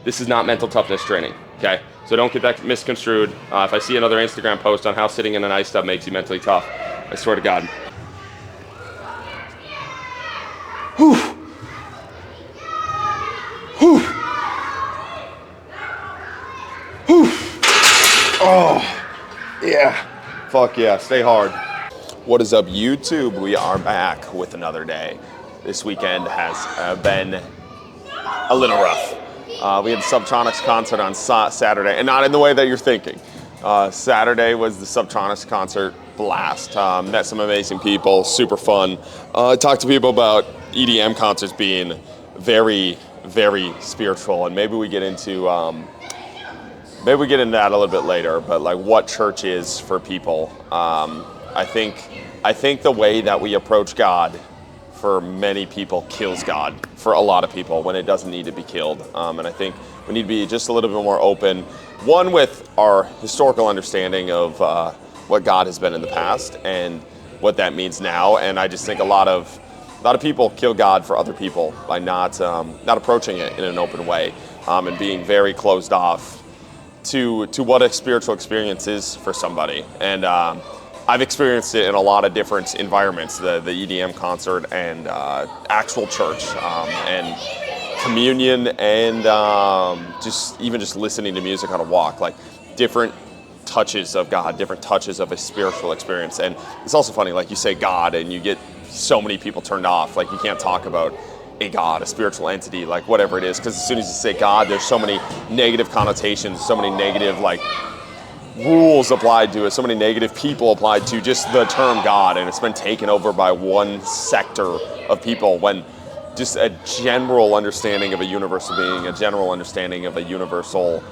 This is not mental toughness training, okay? So don't get that misconstrued. If I see another Instagram post on how sitting in an ice tub makes you mentally tough, I swear to God. Whew. Whew. Whew. Oh, yeah. Fuck yeah, stay hard. What is up, YouTube? We are back with another day. This weekend has been a little rough. We had the Toughness concert on Saturday, and not in the way that you're thinking. Saturday was the Toughness concert blast. Met some amazing people, super fun. Talked to people about EDM concerts being very, very spiritual, and maybe we get into that a little bit later. But like, what church is for people. I think the way that we approach God, for many people, kills God for a lot of people when it doesn't need to be killed. And I think we need to be just a little bit more open, one, with our historical understanding of what God has been in the past and what that means now. And I just think a lot of people kill God for other people by not approaching it in an open way, and being very closed off to what a spiritual experience is for somebody. And I've experienced it in a lot of different environments, the EDM concert and actual church, and communion, and just listening to music on a walk, like different touches of God, different touches of a spiritual experience. And it's also funny, like, you say God and you get so many people turned off, like you can't talk about a God, a spiritual entity, like whatever it is, because as soon as you say God, there's so many negative connotations, so many negative rules applied to it, so many negative people applied to just the term God, and it's been taken over by one sector of people, when just a general understanding of a universal being, a general understanding of a universal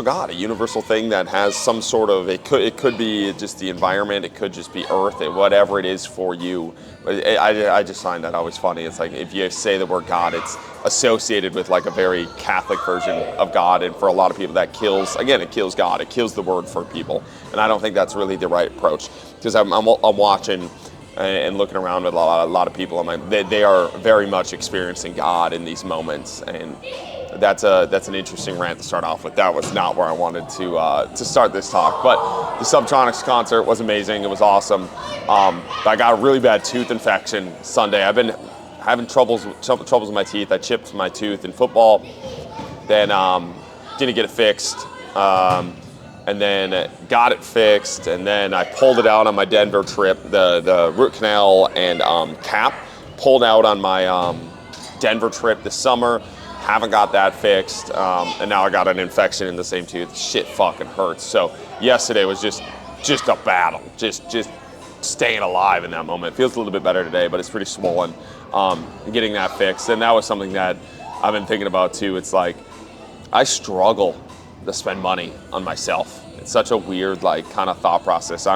God, a universal thing that has some sort of, it could be just the environment, it could just be earth, whatever it is for you. I just find that always funny. It's like, if you say the word God, it's associated with like a very Catholic version of God, and for a lot of people that kills God, it kills the word for people. And I don't think that's really the right approach, because I'm watching and looking around with a lot of people. I'm like, they are very much experiencing God in these moments, and that's an interesting rant to start off with. That was not where I wanted to start this talk, but the Toughness concert was amazing. It was awesome. I got a really bad tooth infection Sunday. I've been having troubles with my teeth. I chipped my tooth in football, then didn't get it fixed, and then got it fixed, and then I pulled it out on my Denver trip. The root canal and cap pulled out on my Denver trip this summer. Haven't got that fixed, and now I got an infection in the same tooth. Shit fucking hurts. So yesterday was just a battle, just staying alive in that moment. It feels a little bit better today, but it's pretty swollen. Getting that fixed, and that was something that I've been thinking about too. It's like, I struggle to spend money on myself. It's such a weird kind of thought process.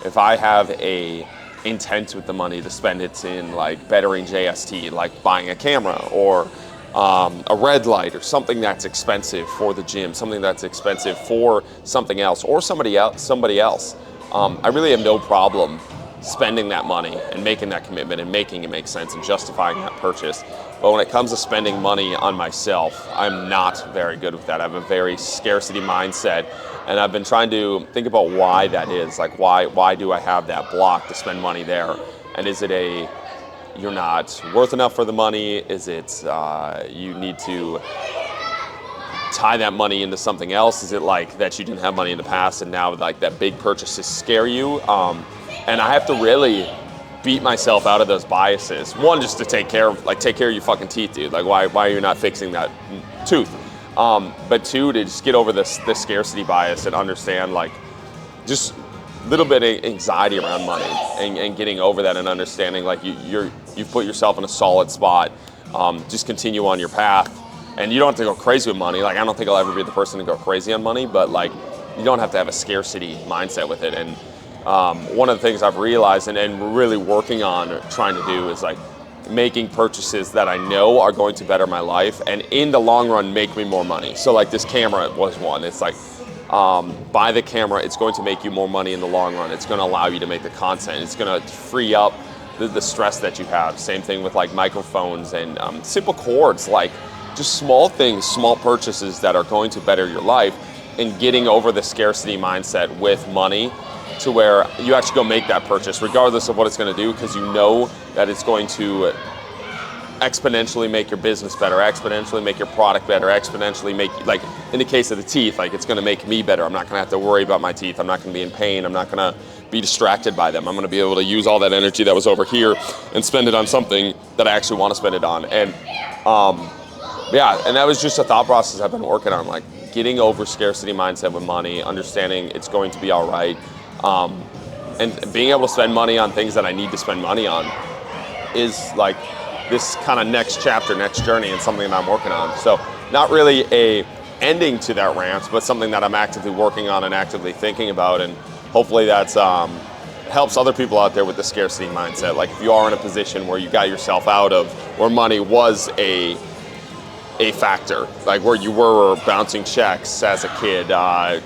If I have a intent with the money to spend it in like bettering JST, like buying a camera, or a red light, or something that's expensive for the gym, something that's expensive for something else, or somebody else. I really have no problem spending that money and making that commitment and making it make sense and justifying that purchase. But when it comes to spending money on myself, I'm not very good with that. I have a very scarcity mindset, and I've been trying to think about why that is. Like, why do I have that block to spend money there? And is it you're not worth enough for the money? Is it you need to tie that money into something else? Is it like that you didn't have money in the past and now like that big purchases scare you? And I have to really beat myself out of those biases. One, just to take care of your fucking teeth, dude. Like, why are you not fixing that tooth? But two, to just get over this scarcity bias and understand, like, just a little bit of anxiety around money, and getting over that, and understanding like you've put yourself in a solid spot. Just continue on your path, and you don't have to go crazy with money. Like, I don't think I'll ever be the person to go crazy on money, but like, you don't have to have a scarcity mindset with it. And one of the things I've realized and really working on trying to do is like making purchases that I know are going to better my life and in the long run make me more money. So like, this camera was one. It's like, buy the camera, it's going to make you more money in the long run. It's going to allow you to make the content. It's going to free up the stress that you have. Same thing with like microphones and simple cords. Like, just small things, small purchases that are going to better your life, and getting over the scarcity mindset with money to where you actually go make that purchase regardless of what it's going to do, because you know that it's going to exponentially make your business better, exponentially make your product better, exponentially make, like in the case of the teeth, like it's going to make me better. I'm not going to have to worry about my teeth. I'm not going to be in pain. I'm not going to be distracted by them. I'm going to be able to use all that energy that was over here and spend it on something that I actually want to spend it on. And yeah, and that was just a thought process I've been working on, like getting over scarcity mindset with money, understanding it's going to be all right, and being able to spend money on things that I need to spend money on is like this kind of next chapter, next journey, and something that I'm working on. So not really a ending to that rant, but something that I'm actively working on and actively thinking about, and hopefully that's helps other people out there with the scarcity mindset. Like if you are in a position where you got yourself out of, where money was a factor, like where you were bouncing checks as a kid,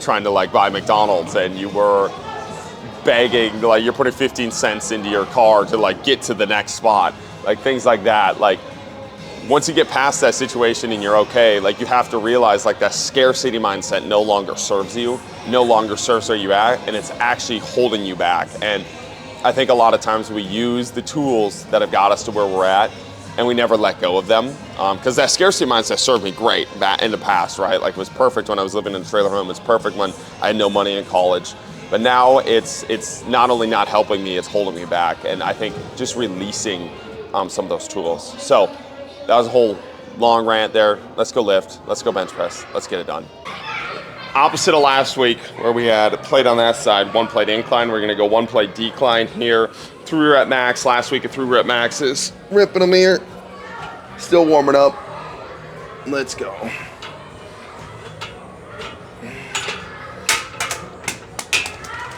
trying to like buy McDonald's, and you were begging, like you're putting 15 cents into your car to like get to the next spot, like things like that. Like once you get past that situation and you're okay, like you have to realize like that scarcity mindset no longer serves you, no longer serves where you at, and it's actually holding you back. And I think a lot of times we use the tools that have got us to where we're at, and we never let go of them, because that scarcity mindset served me great back in the past, right? Like it was perfect when I was living in a trailer home. It was perfect when I had no money in college. But now it's not only not helping me, it's holding me back. And I think just releasing some of those tools. So that was a whole long rant there. Let's go lift. Let's go bench press. Let's get it done. Opposite of last week where we had a plate on that side, one plate incline. We're gonna go one plate decline here. 3 rep max. Last week at 3 rep maxes. Ripping them here. Still warming up. Let's go.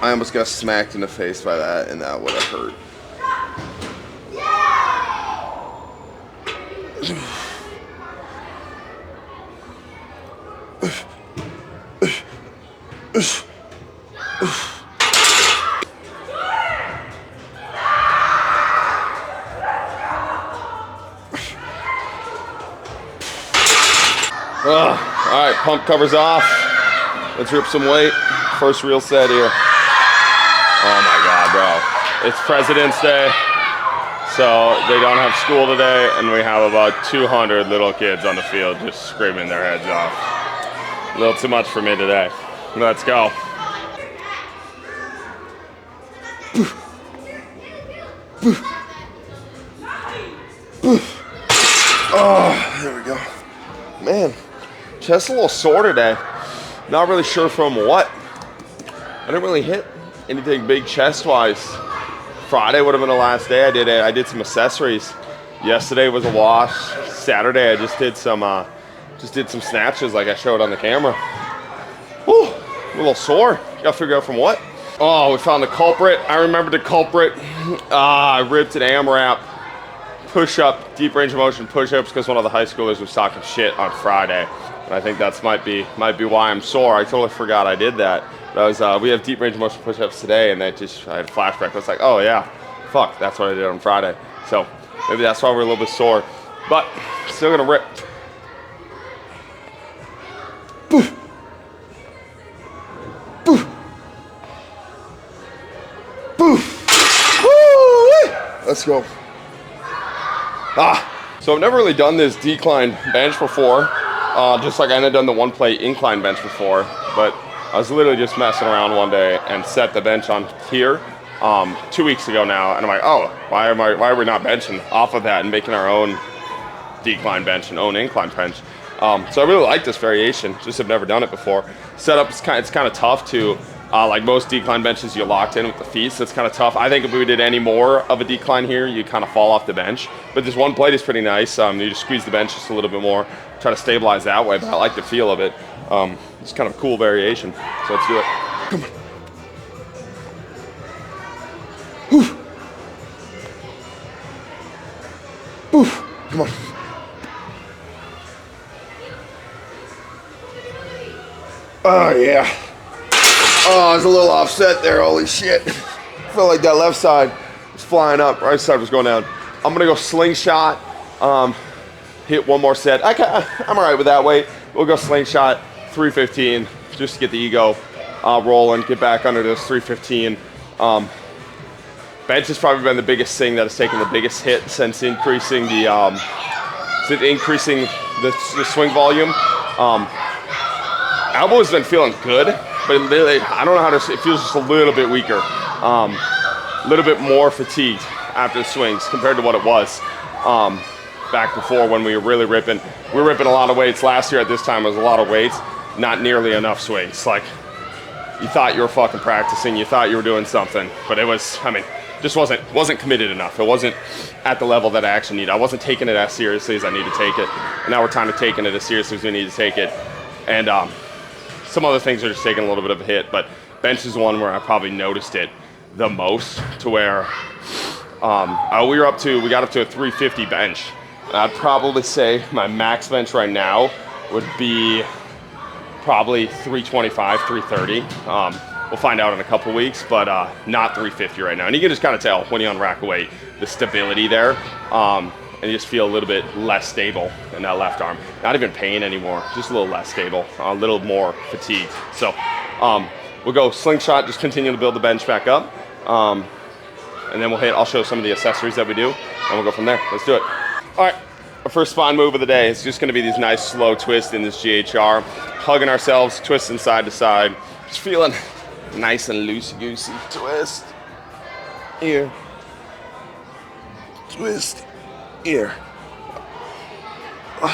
I almost got smacked in the face by that, and that would have hurt. All right, pump covers off. Let's rip some weight. First real set here. Oh my God, bro. It's President's Day, so they don't have school today, and we have about 200 little kids on the field just screaming their heads off. A little too much for me today. Let's go. Oh, there we go. Man, chest a little sore today. Not really sure from what. I didn't really hit anything big chest-wise. Friday would have been the last day I did some accessories. Yesterday was a wash. Saturday I just did some snatches like I showed on the camera. Whew, a little sore. Gotta figure out from what. Oh, we found the culprit. I remember the culprit. I ripped an AMRAP push-up, deep range of motion push-ups, because one of the high schoolers was talking shit on Friday. And I think that's might be why I'm sore. I totally forgot I did that. But we have deep range of motion push-ups today, and I had a flashback. I was like, oh yeah, fuck, that's what I did on Friday. So maybe that's why we're a little bit sore. But still gonna rip. Boof. Boof. Boof. Woo! Let's go. So I've never really done this decline bench before, just like I hadn't done the one plate incline bench before, but I was literally just messing around one day and set the bench on here 2 weeks ago now, and I'm like, oh, why are we not benching off of that and making our own decline bench and own incline bench? So I really like this variation, just have never done it before. Setup is kind of tough to, like most decline benches, you're locked in with the feet, so it's kind of tough. I think if we did any more of a decline here, you kind of fall off the bench. But this one plate is pretty nice. You just squeeze the bench just a little bit more, try to stabilize that way, but I like the feel of it. It's kind of a cool variation, so let's do it. Come on. Whew. Whew. Come on. Oh, yeah. Oh, I was a little offset there. Holy shit. Felt like that left side was flying up. Right side was going down. I'm going to go slingshot. hit one more set. I'm all right with that weight. We'll go slingshot 315 just to get the ego rolling, get back under this 315. Bench has probably been the biggest thing that has taken the biggest hit since increasing the swing volume. Elbow has been feeling good, but I don't know how to. It feels just a little bit weaker, a little bit more fatigued after the swings compared to what it was back before when we were really ripping. We were ripping a lot of weights last year. At this time, it was a lot of weights, not nearly enough swings. Like you thought you were fucking practicing, you thought you were doing something, but it was. I mean, just wasn't committed enough. It wasn't at the level that I actually need. I wasn't taking it as seriously as I need to take it. And now we're time to taking it as seriously as we need to take it. And some other things are just taking a little bit of a hit, but bench is one where I probably noticed it the most, to where we got up to a 350 bench. I'd probably say my max bench right now would be probably 325, 330. We'll find out in a couple weeks, but not 350 right now. And you can just kind of tell when you unrack a weight, the stability there, and you just feel a little bit less stable in that left arm. Not even pain anymore, just a little less stable, a little more fatigued. So we'll go slingshot, just continue to build the bench back up, and then I'll show some of the accessories that we do, and we'll go from there. Let's do it. All right, our first spine move of the day is just gonna be these nice slow twists in this GHR, hugging ourselves, twisting side to side, just feeling nice and loosey-goosey. Twist. Here. Twist. Here. A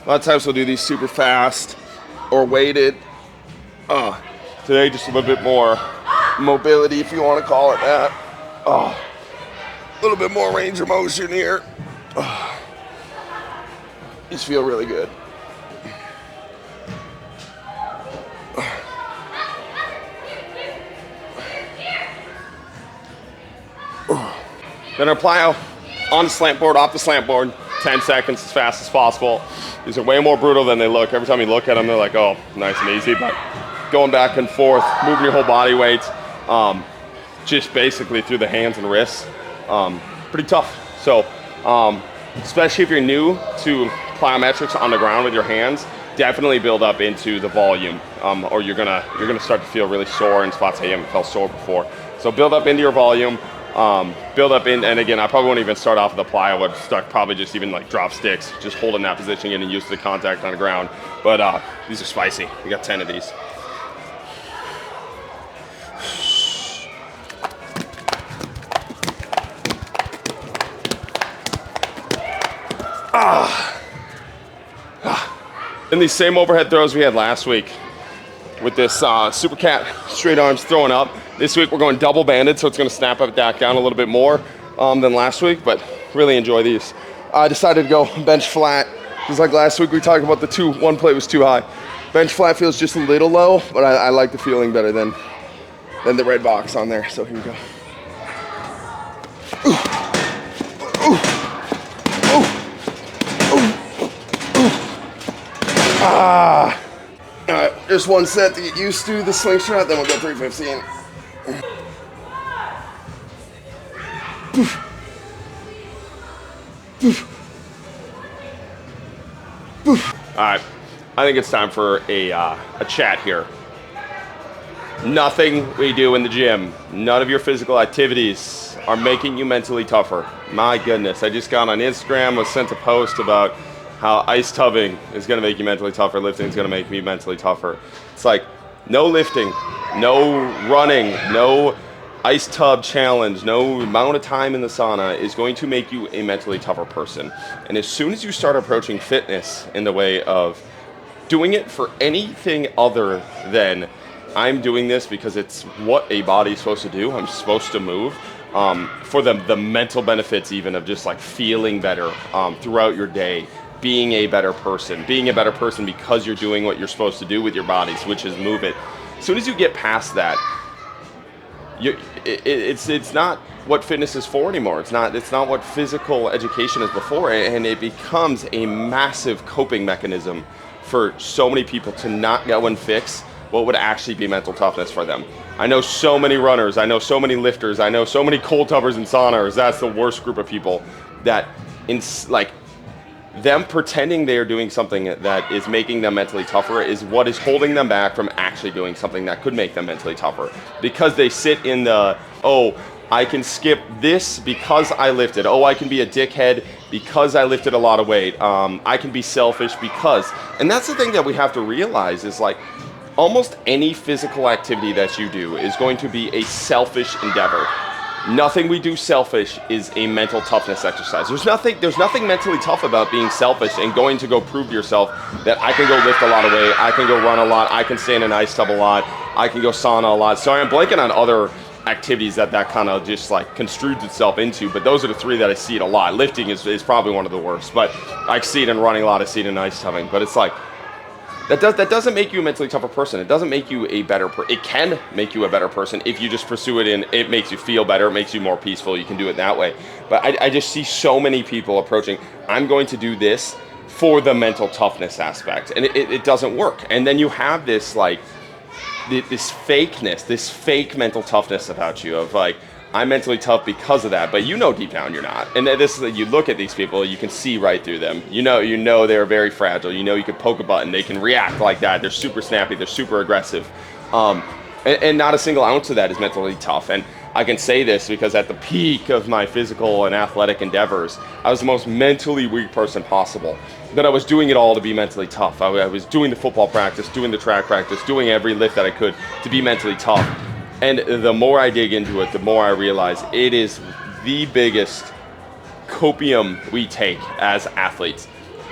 lot of times we'll do these super fast or weighted. Today just a little bit more mobility, if you want to call it that. A little bit more range of motion here. These feel really good. Then our plyo on the slant board, off the slant board, 10 seconds as fast as possible. These are way more brutal than they look. Every time you look at them, they're like, oh, nice and easy. But going back and forth, moving your whole body weight, just basically through the hands and wrists, pretty tough. So, especially if you're new to plyometrics on the ground with your hands, definitely build up into the volume, or you're gonna start to feel really sore in spots that you haven't felt sore before. So build up into your volume. Build up in, and again, I probably won't even start off with the plyo. I would start probably just even like drop sticks, just holding that position, getting used to the contact on the ground. But these are spicy. We got 10 of these. And these same overhead throws we had last week with this super cat straight arms throwing up. This week we're going double banded, so it's going to snap up back down a little bit more than last week, but really enjoy these. I decided to go bench flat, because like last week we talked about one plate was too high. Bench flat feels just a little low, but I like the feeling better than the red box on there, so here we go. All right, just one set to get used to the slingshot, then we'll go 315. All right, I think it's time for a chat here. Nothing we do in the gym, none of your physical activities are making you mentally tougher. My goodness, I just got on Instagram, was sent a post about how ice tubbing is going to make you mentally tougher, lifting is going to make me mentally tougher. It's like, no lifting, no running, no ice tub challenge, no amount of time in the sauna is going to make you a mentally tougher person. And as soon as you start approaching fitness in the way of doing it for anything other than I'm doing this because it's what a body's supposed to do, I'm supposed to move, for the mental benefits even of just like feeling better throughout your day, being a better person because you're doing what you're supposed to do with your bodies, which is move it. As soon as you get past that, it's not what fitness is for anymore. It's not what physical education is before, and it becomes a massive coping mechanism for so many people to not go and fix what would actually be mental toughness for them. I know so many runners, I know so many lifters, I know so many cold tubbers and sauners. That's the worst group of people that them pretending they are doing something that is making them mentally tougher is what is holding them back from actually doing something that could make them mentally tougher. Because they sit in the, oh, I can skip this because I lifted. Oh, I can be a dickhead because I lifted a lot of weight. I can be selfish because. And that's the thing that we have to realize is like almost any physical activity that you do is going to be a selfish endeavor. Nothing we do selfish is a mental toughness exercise. There's nothing mentally tough about being selfish and going to go prove to yourself that I can go lift a lot of weight, I can go run a lot, I can stay in an ice tub a lot, I can go sauna a lot. Sorry, I'm blanking on other activities that kind of just like construes itself into, but those are the three that I see it a lot. Lifting is probably one of the worst, but I see it in running a lot, I see it in ice tubbing, but it's like, that doesn't make you a mentally tougher person. It doesn't make you a better person. It can make you a better person if you just pursue it and it makes you feel better, it makes you more peaceful, you can do it that way. But I just see so many people approaching, I'm going to do this for the mental toughness aspect, and it doesn't work. And then you have this like, this fakeness, this fake mental toughness about you of like, I'm mentally tough because of that, but you know deep down you're not. And this is, you look at these people, you can see right through them. You know they're very fragile. You know you can poke a button, they can react like that. They're super snappy, they're super aggressive. And not a single ounce of that is mentally tough. And I can say this because at the peak of my physical and athletic endeavors, I was the most mentally weak person possible. But I was doing it all to be mentally tough. I was doing the football practice, doing the track practice, doing every lift that I could to be mentally tough. And the more I dig into it, the more I realize it is the biggest copium we take as athletes.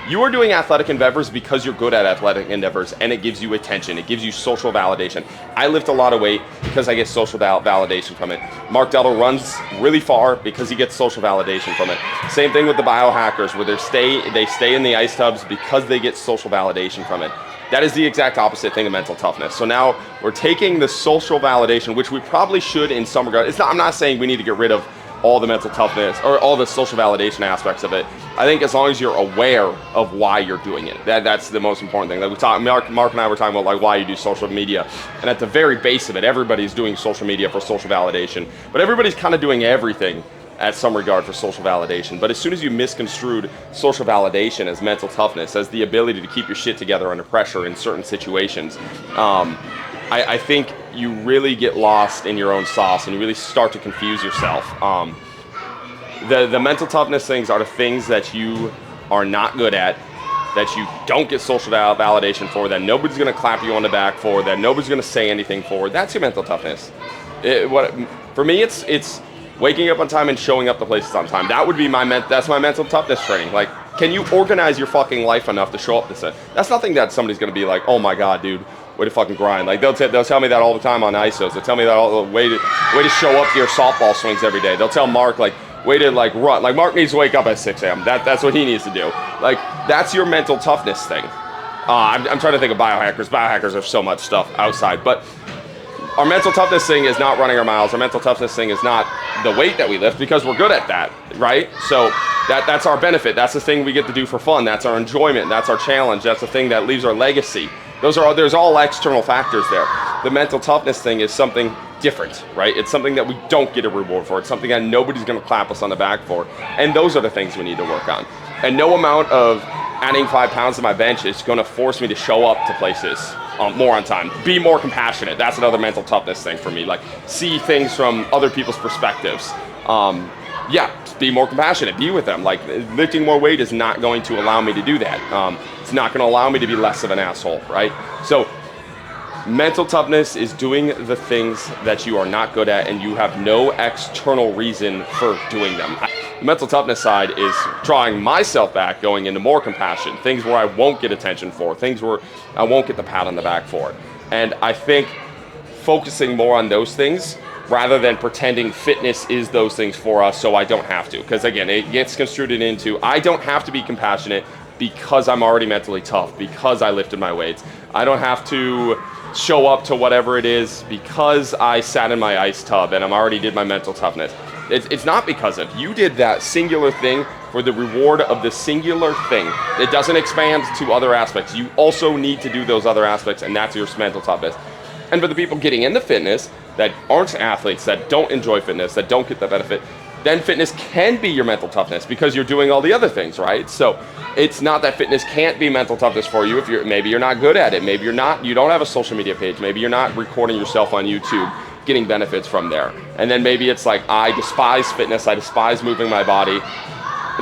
You are doing athletic endeavors because you're good at athletic endeavors, and it gives you attention, it gives you social validation. I lift a lot of weight because I get social validation from it. Mark Delto runs really far because he gets social validation from it. Same thing with the biohackers, where they stay in the ice tubs because they get social validation from it. That is the exact opposite thing of mental toughness. So now we're taking the social validation, which we probably should in some regard. I'm not saying we need to get rid of all the mental toughness or all the social validation aspects of it. I think as long as you're aware of why you're doing it, that's the most important thing. Like Mark and I were talking about like why you do social media, and at the very base of it, everybody's doing social media for social validation, but everybody's kind of doing everything at some regard for social validation. But as soon as you misconstrued social validation as mental toughness, as the ability to keep your shit together under pressure in certain situations, I think you really get lost in your own sauce and you really start to confuse yourself. The mental toughness things are the things that you are not good at, that you don't get social validation for, that nobody's gonna clap you on the back for, that nobody's gonna say anything for. That's your mental toughness. For me, it's waking up on time and showing up to places on time. That would be that's my mental toughness training. Like, can you organize your fucking life enough to show up to set? That's nothing that somebody's gonna be like, oh my God, dude, way to fucking grind. Like they'll tell me that all the time on ISOs. They'll tell me that all the way to show up to your softball swings every day. They'll tell Mark like, way to like run. Like Mark needs to wake up at 6 a.m. That's what he needs to do. Like that's your mental toughness thing. I'm trying to think of biohackers. Biohackers are so much stuff outside, but our mental toughness thing is not running our miles. Our mental toughness thing is not the weight that we lift, because we're good at that, right? So that's our benefit. That's the thing we get to do for fun. That's our enjoyment. That's our challenge. That's the thing that leaves our legacy. There's all external factors there. The mental toughness thing is something different, right? It's something that we don't get a reward for. It's something that nobody's gonna clap us on the back for. And those are the things we need to work on. And no amount of adding 5 pounds to my bench is gonna force me to show up to places more on time. Be more compassionate. That's another mental toughness thing for me. Like, see things from other people's perspectives. Just be more compassionate. Be with them. Like, lifting more weight is not going to allow me to do that. It's not going to allow me to be less of an asshole, right? So, mental toughness is doing the things that you are not good at and you have no external reason for doing them. The mental toughness side is drawing myself back, going into more compassion, things where I won't get attention for, things where I won't get the pat on the back for. And I think focusing more on those things rather than pretending fitness is those things for us so I don't have to. Because again, it gets construed into, I don't have to be compassionate because I'm already mentally tough, because I lifted my weights. I don't have to show up to whatever it is because I sat in my ice tub and I'm already did my mental toughness. It's not because of, you did that singular thing for the reward of the singular thing. It doesn't expand to other aspects. You also need to do those other aspects, and that's your mental toughness. And for the people getting into fitness that aren't athletes, that don't enjoy fitness, that don't get the benefit, then fitness can be your mental toughness because you're doing all the other things, right? So it's not that fitness can't be mental toughness for you if maybe you're not good at it. Maybe you don't have a social media page. Maybe you're not recording yourself on YouTube, getting benefits from there. And then maybe it's like, I despise fitness. I despise moving my body.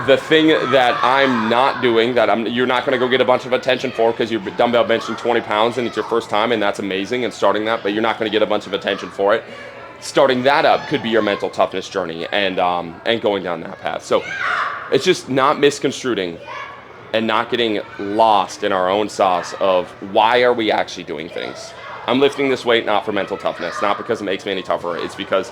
The thing that I'm not doing, you're not going to go get a bunch of attention for because you're dumbbell benching 20 pounds and it's your first time, and that's amazing, and starting that, but you're not going to get a bunch of attention for it. Starting that up could be your mental toughness journey, and going down that path. So it's just not misconstruing and not getting lost in our own sauce of why are we actually doing things. I'm lifting this weight not for mental toughness, not because it makes me any tougher. It's because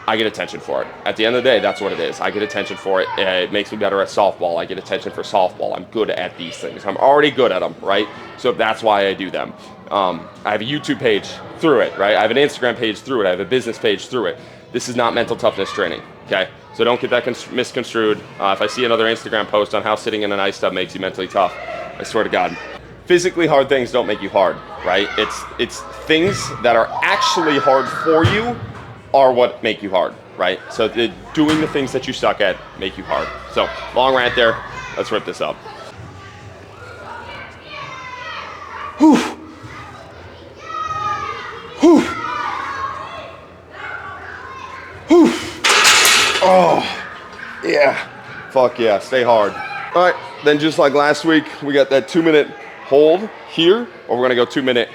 I get attention for it. At the end of the day, that's what it is. I get attention for it. It makes me better at softball. I get attention for softball. I'm good at these things. I'm already good at them, right? So that's why I do them. I have a YouTube page through it, right? I have an Instagram page through it. I have a business page through it. This is not mental toughness training, okay? So don't get that misconstrued. If I see another Instagram post on how sitting in an ice tub makes you mentally tough, I swear to God, physically hard things don't make you hard, right? It's things that are actually hard for you are what make you hard, right? So doing the things that you suck at make you hard. So long rant there. Let's rip this up. Whew. Whew. Whew. Oh, yeah. Fuck yeah, stay hard. All right, then just like last week, we got that 2-minute hold here, or we're gonna go 2-minute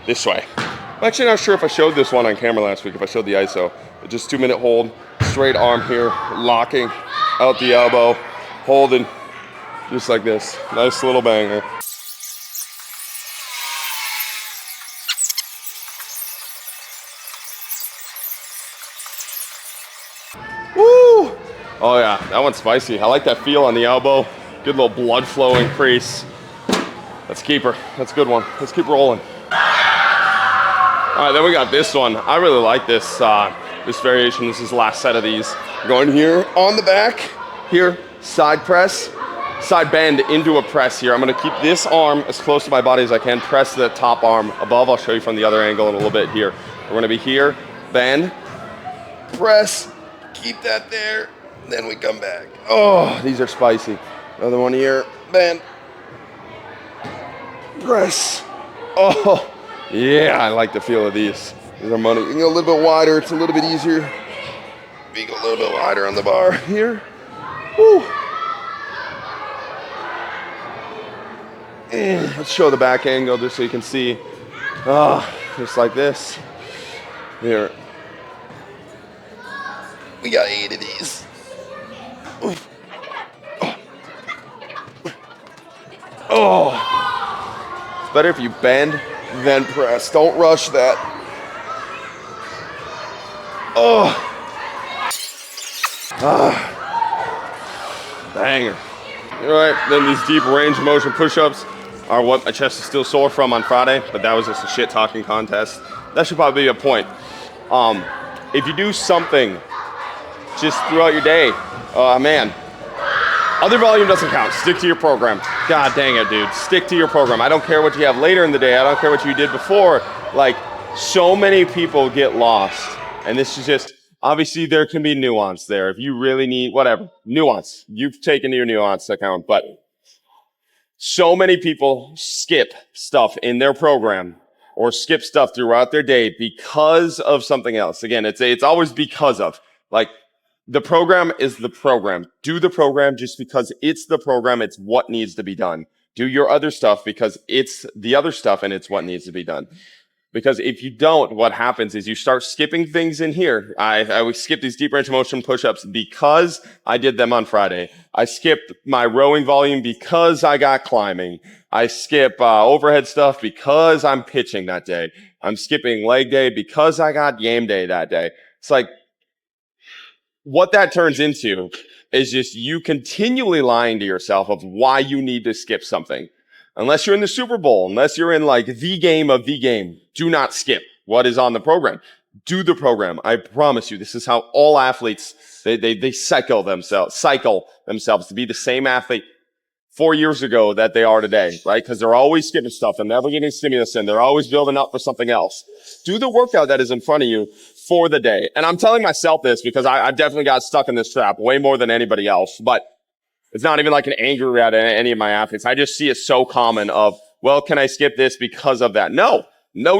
this way. I'm actually not sure if I showed this one on camera last week, if I showed the ISO. But just 2-minute hold, straight arm here, locking out the elbow, holding, just like this. Nice little banger. Woo! Oh yeah, that one's spicy. I like that feel on the elbow. Good little blood flow increase. Let's keep her. That's a good one. Let's keep rolling. All right, then we got this one. I really like this this variation. This is the last set of these. Going here on the back, here, side press, side bend into a press here. I'm gonna keep this arm as close to my body as I can, press the top arm above. I'll show you from the other angle in a little bit here. We're gonna be here, bend, press, keep that there, then we come back. Oh, these are spicy. Another one here, bend, press. Oh. Yeah, I like the feel of these. These are money. You can go a little bit wider. It's a little bit easier. We go a little bit wider on the bar here. Woo. Let's show the back angle just so you can see. Just like this. Here. We got 8 of these. Oh. It's better if you bend, then press. Don't rush that. Oh. Banger. All right, then these deep range of motion push-ups are what my chest is still sore from on Friday, but that was just a shit talking contest. That should probably be a point. If you do something just throughout your day, man, other volume doesn't count. Stick to your program. God dang it, dude. Stick to your program. I don't care what you have later in the day. I don't care what you did before. Like, so many people get lost. And this is just, obviously there can be nuance there. If you really need, whatever, nuance. You've taken your nuance account, but so many people skip stuff in their program or skip stuff throughout their day because of something else. Again, it's always because of. Like, the program is the program. Do the program just because it's the program. It's what needs to be done. Do your other stuff because it's the other stuff and it's what needs to be done. Because if you don't, what happens is you start skipping things in here. I would skip these deep range of motion push-ups because I did them on Friday. I skipped my rowing volume because I got climbing. I skip overhead stuff because I'm pitching that day. I'm skipping leg day because I got game day that day. It's like, what that turns into is just you continually lying to yourself of why you need to skip something. Unless you're in the Super Bowl, unless you're in like the game of the game, do not skip what is on the program. Do the program. I promise you, this is how all athletes, they cycle themselves to be the same athlete 4 years ago that they are today, right? Because they're always skipping stuff and never getting stimulus in. They're always building up for something else. Do the workout that is in front of you for the day. And I'm telling myself this because I've definitely got stuck in this trap way more than anybody else. But it's not even like an anger at any of my athletes. I just see it so common of, well, can I skip this because of that? No,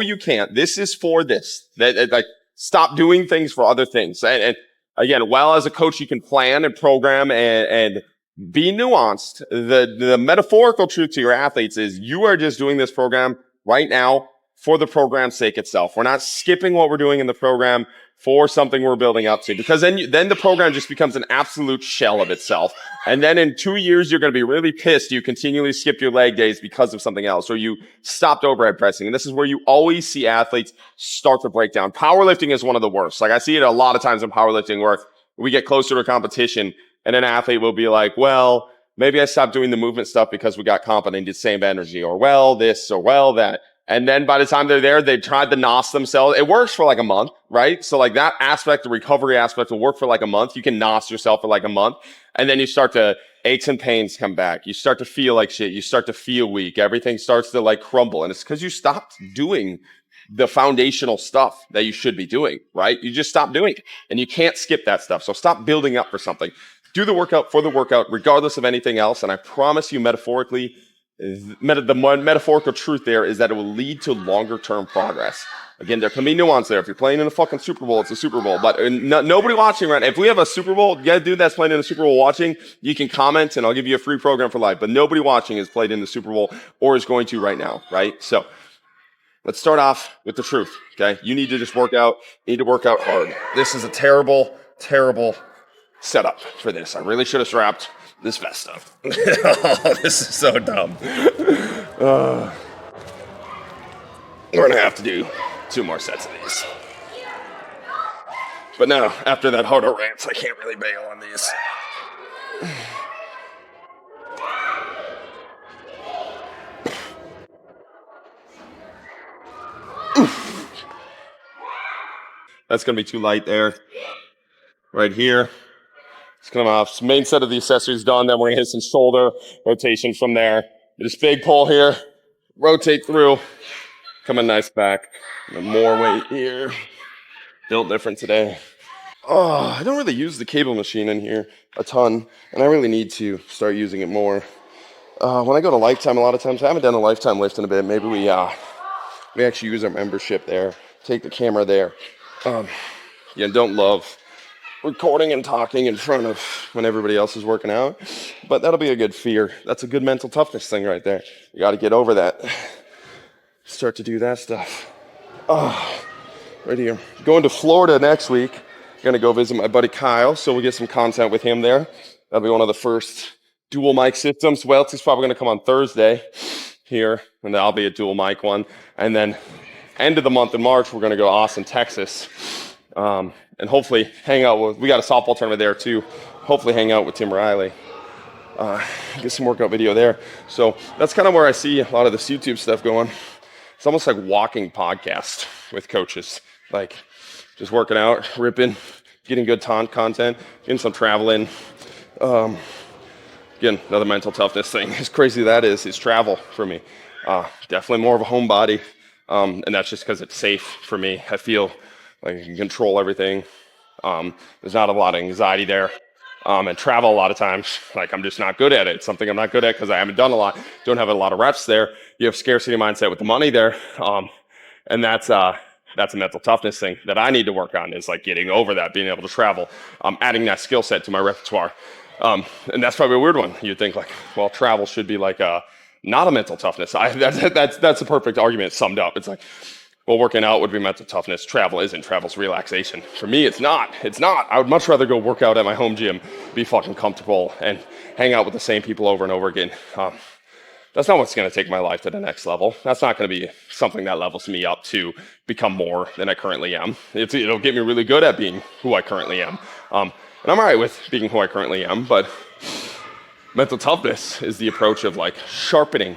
you can't. This is for this. Like, stop doing things for other things. And again, while as a coach, you can plan and program and be nuanced. The metaphorical truth to your athletes is you are just doing this program right now for the program's sake itself. We're not skipping what we're doing in the program for something we're building up to, because then the program just becomes an absolute shell of itself. And then in 2 years, you're going to be really pissed. You continually skip your leg days because of something else, or you stopped overhead pressing. And this is where you always see athletes start to break down. Powerlifting is one of the worst. Like, I see it a lot of times in powerlifting where we get closer to competition and an athlete will be like, well, maybe I stopped doing the movement stuff because we got comp and I did same energy, or well, this, or well, that. And then by the time they're there, they tried to NOS themselves. It works for like a month, right? So like that aspect, the recovery aspect will work for like a month. You can NOS yourself for like a month. And then you start to, aches and pains come back. You start to feel like shit. You start to feel weak. Everything starts to like crumble. And it's because you stopped doing the foundational stuff that you should be doing, right? You just stop doing it. And you can't skip that stuff. So stop building up for something. Do the workout for the workout, regardless of anything else. And I promise you, metaphorically, the metaphorical truth there is that it will lead to longer term progress. Again, there can be nuance there. If you're playing in a fucking Super Bowl, it's a Super Bowl. But nobody watching right now. If we have a Super Bowl, you got a dude that's playing in the Super Bowl watching, you can comment and I'll give you a free program for life. But nobody watching is played in the Super Bowl or is going to right now, right? So let's start off with the truth, okay? You need to just work out. You need to work out hard. This is a terrible, terrible setup for this. I really should have strapped this vest up. Oh, this is so dumb. We're gonna have to do 2 more sets of these. But now, after that harder rants, I can't really bail on these. That's gonna be too light there. Right here. It's come off. Main set of the accessories done. Then we're gonna hit some shoulder rotation from there. This big pull here. Rotate through. Coming nice back. More weight here. Built different today. Oh, I don't really use the cable machine in here a ton, and I really need to start using it more. When I go to Lifetime, a lot of times I haven't done a Lifetime lift in a bit. Maybe we actually use our membership there. Take the camera there. Yeah, don't love recording and talking in front of when everybody else is working out, but that'll be a good fear. That's a good mental toughness thing right there. You got to get over that. Start to do that stuff. Right here. Going to Florida next week. Gonna go visit my buddy Kyle, so we'll get some content with him there. That'll be one of the first dual mic systems. Welty's probably gonna come on Thursday here, and that'll be a dual mic one. And then end of the month in March, we're gonna go to Austin, Texas. And hopefully hang out with, we got a softball tournament there too. Hopefully hang out with Tim Riley. Get some workout video there. So that's kind of where I see a lot of this YouTube stuff going. It's almost like walking podcast with coaches, like just working out, ripping, getting good content, getting some travel in. Again, another mental toughness thing. As crazy that is travel for me. Definitely more of a homebody. And that's just because it's safe for me. I feel like I can control everything. There's not a lot of anxiety there. And travel a lot of times, like I'm just not good at it. It's something I'm not good at because I haven't done a lot, don't have a lot of reps there. You have scarcity mindset with the money there. And that's a mental toughness thing that I need to work on, is like getting over that, being able to travel, adding that skill set to my repertoire. And that's probably a weird one. You'd think like, well, travel should be like not a mental toughness. That's a perfect argument summed up. It's like, well, working out would be mental toughness. Travel isn't. Travel's relaxation. For me, it's not. It's not. I would much rather go work out at my home gym, be fucking comfortable, and hang out with the same people over and over again. That's not what's going to take my life to the next level. That's not going to be something that levels me up to become more than I currently am. It'll get me really good at being who I currently am. And I'm all right with being who I currently am, but mental toughness is the approach of like sharpening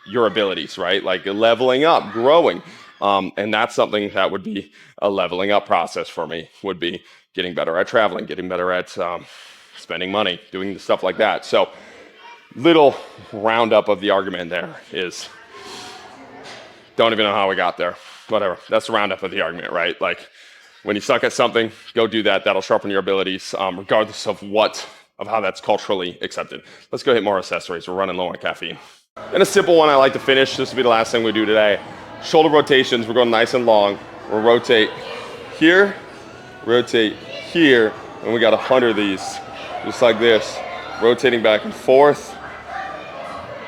your abilities, right? Like leveling up, growing. And that's something that would be a leveling up process for me, would be getting better at traveling, getting better at spending money, doing stuff like that. So little roundup of the argument there is, don't even know how we got there. Whatever. That's the roundup of the argument, right? Like when you suck at something, go do that. That'll sharpen your abilities, regardless of how that's culturally accepted. Let's go hit more accessories. We're running low on caffeine. And a simple one I like to finish, this will be the last thing we do today. Shoulder rotations, we're going nice and long. We'll rotate here, rotate here, and we got 100 of these, just like this. Rotating back and forth.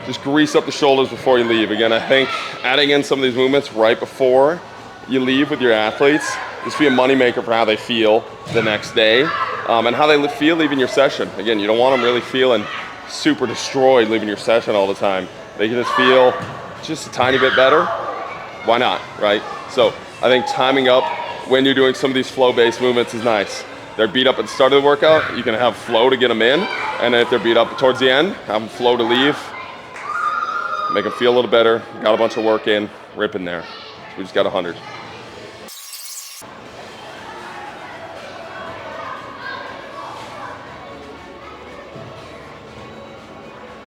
Just grease up the shoulders before you leave. Again, I think adding in some of these movements right before you leave with your athletes, just be a moneymaker for how they feel the next day, and how they feel leaving your session. Again, you don't want them really feeling super destroyed leaving your session all the time. They can just feel just a tiny bit better. Why not, right? So I think timing up when you're doing some of these flow-based movements is nice. They're beat up at the start of the workout, you can have flow to get them in, and then if they're beat up towards the end, have them flow to leave. Make them feel a little better, got a bunch of work in, rip in there. We just got 100.